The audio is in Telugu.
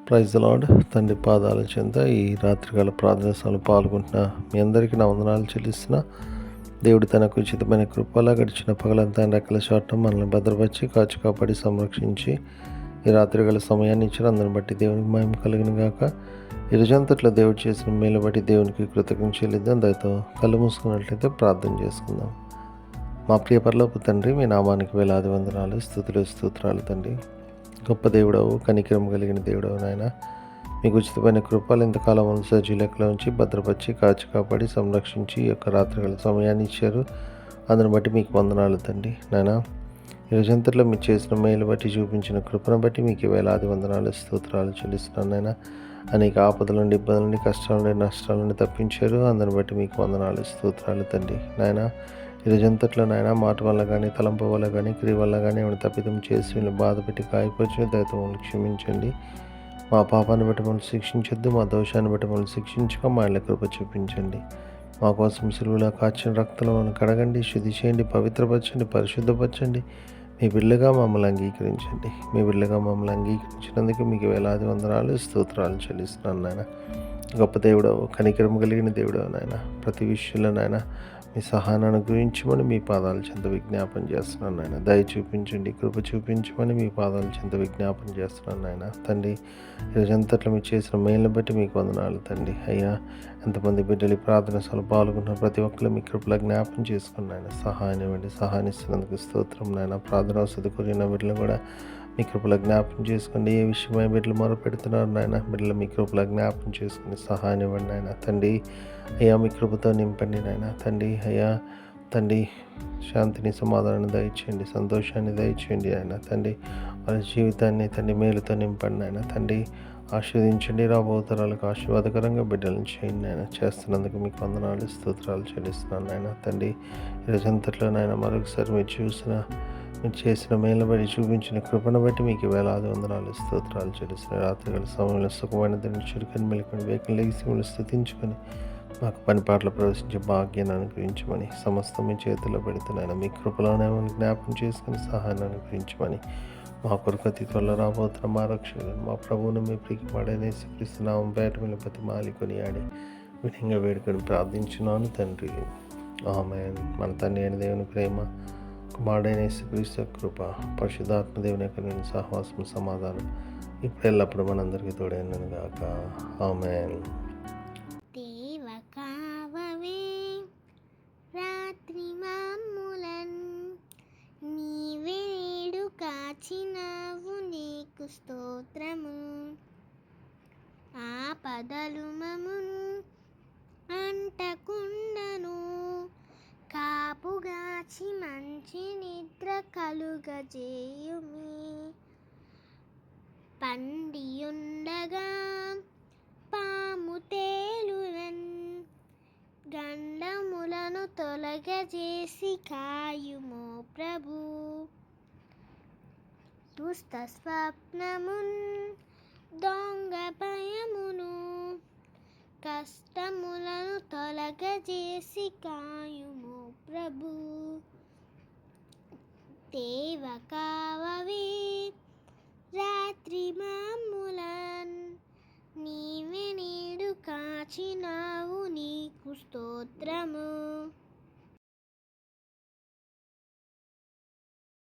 Praise the lord. తండ్రి పాదాల చెంత ఈ రాత్రికాల ప్రార్థన సమయంలో పాల్గొంటున్న మీ అందరికీ నా వందనాలు చెల్లిస్తున్నా. దేవుడు తనకు ఉచితమైన కృపలా గడిచిన పగలంతా ఆయన రెక్కల చాటున మనల్ని భద్రపరిచి కాచి కాపాడి సంరక్షించి ఈ రాత్రికాల సమయాన్ని ఇచ్చిన అందరిని బట్టి దేవునికి మహిమ కలిగిన గాక. ఈ రోజంతట్లో దేవుడు చేసిన మేలు బట్టి దేవునికి కృతజ్ఞత చెల్లిద్దాం. దయతో కళ్ళు మూసుకున్నట్లయితే ప్రార్థన చేసుకుందాం. మా ప్రియ పరలోపు తండ్రి, మీ నామానికి వేలాది వందనాలు, స్తుతులు స్తోత్రాలు తండ్రి. గొప్ప దేవుడవు, కనికరం కలిగిన దేవుడవు నాయన. మీకు ఉచితమైన కృపలు ఇంతకాలం సజీలకులో ఉంచి భద్రపరిచి కాచి కాపాడి సంరక్షించి ఈ యొక్క రాత్రికాల సమయాన్ని ఇచ్చారు. అందుని బట్టి మీకు వందనాలు తండ్రి నాయన. ఈ రోజంతట్లో మీరు చేసిన మేలు బట్టి చూపించిన కృపను బట్టి మీకు వేలాది వందనాలు స్తోత్రాలు చెల్లిస్తున్నాను నాయన. అనేక ఆపదల నుండి, ఇబ్బందుల నుండి, కష్టాల నుండి, నష్టాల నుండి తప్పించారు. అందుని బట్టి మీకు వందనాలు స్తోత్రాలు తండ్రి నాయన. ఈ రోజంతట్లో నాయన మాట వల్ల కానీ, తలంపు వల్ల కానీ, క్రియ వల్ల కానీ ఏమైనా తప్పిదం చేసి వీళ్ళు బాధ పెట్టి కాయపరిచిన దయతో మమ్మల్ని క్షమించండి. మా పాపాన్ని బట్టి మమ్మల్ని శిక్షించొద్దు, మా దోషాన్ని బట్టి మమ్మల్ని శిక్షించక మా ఇళ్ళ కృప చూపించండి. మా కోసం సిలువలో కాచిన రక్తంలో మనం కడగండి, శుద్ధి చేయండి, పవిత్రపరచండి, పరిశుద్ధపరచండి. మీ బిడ్డగా మమ్మల్ని అంగీకరించండి. మీ బిడ్డగా మమ్మల్ని అంగీకరించినందుకు మీకు వేలాది వందనాలు స్తోత్రాలు చెల్లిస్తున్నాను నాయన. గొప్ప దేవుడవు, కనికరం కలిగిన దేవుడవు నాయన. ప్రతి విషయంలో నాయన మీ సహాయాన్ని అనుగ్రహించమని మీ పాదాల చెంత విజ్ఞాపన చేస్తున్నాను నాయన. దయ చూపించండి, కృప చూపించమని మీ పాదాల చెంత విజ్ఞాపన చేస్తున్నాను నాయన. తండ్రి, ఈరోజంతట్లో మీరు చేసిన మేలుని బట్టి మీకు వందనాలు తండ్రి. అయ్యా, ఎంతమంది బిడ్డలు ప్రార్థన సభలో పాల్గొంటున్నారు, ప్రతి ఒక్కరు మీ కృపలో జ్ఞాపం చేసుకుని నాయన సహాయం ఇవ్వండి. సహాయం ఇస్తున్నందుకు స్తోత్రం నాయన. ప్రార్థన వసతి కోరిన బిడ్డలు కూడా మీ కృపలో జ్ఞాపం చేసుకోండి. ఏ విషయమై బిడ్డలు మొరపెడుతున్నారు నాయన, బిడ్డలు మీ కృపలో జ్ఞాపం చేసుకుని సహాయం ఇవ్వండి నాయన. తండ్రి, అయ్యా మీ కృపతో నింపండి నాయన. తండ్రి, అయ్యా తండ్రి, శాంతిని, సమాధానాన్ని దయచేయండి, సంతోషాన్ని దయచేయండి ఆయన. తండ్రి, వాళ్ళ జీవితాన్ని తండ్రి మేలుతో నింపండి ఆయన. తండ్రి, ఆశీర్వదించండి. రాబోతరాలకు ఆశీర్వాదకరంగా బిడ్డలను చేయండి ఆయన. చేస్తున్నందుకు మీకు వందనాలు స్తోత్రాలు చెల్లిస్తున్నాను ఆయన. తండ్రి, ఈరోజంతట్లో నాయన మరొకసారి మీరు చేసిన మేలు బట్టి చూపించిన కృపను బట్టి మీకు వేలాది వందనాలు స్తోత్రాలు చెల్లిస్తున్నాను. రాత్రికాల సమయంలో సుఖమైన దాన్ని చురుకని మెలుకొని వేకం లెగిసి మిమ్మల్ని స్తుతించుకొని మాకు పని పాటలు ప్రవేశించే భాగ్యాన్ని అనుగ్రహించమని సమస్తం మీ చేతుల్లో పెడుతున్నాను. మీ కృపలోనే జ్ఞాపం చేసుకుని సహాయాన్ని అనుగ్రహించమని మా కొరకు అతి త్వరలో రాబోతున్న మా రక్షకుడు మా ప్రభువును మీ ప్రికి పడనే శ్రీస్తున్నాం బయట మిలపతి మాలికొని ఆడి విధంగా వేడుకొని ప్రార్థించున్నాను తండ్రి. ఆమేన్. మన తండ్రి అయిన దేవుని ప్రేమ, కుమారుడైన యేసుక్రీస్తు కృప, పరిశుద్ధాత్మ దేవుని యొక్క నేను సహవాసం, సమాధానం ఇప్పుడు ఎల్లప్పుడు మనందరికీ తోడైనను గాక. ఆమేన్. రాత్రి మామూలన్ నీవేడు కాచినావు, నీకు స్తోత్రము. ఆపదలు మమును అంటకుండను, కాపుగాచి మంచి నిద్ర కలుగజేయుమి. పండియుండగా పాము తేలునన్, గండములను తొలగజేసి కాయుమో ప్రభు. దుష్ట స్వప్నమున్ దొంగ భయమును, కష్టములను తొలగజేసి కాయుమో ప్రభు. దేవకా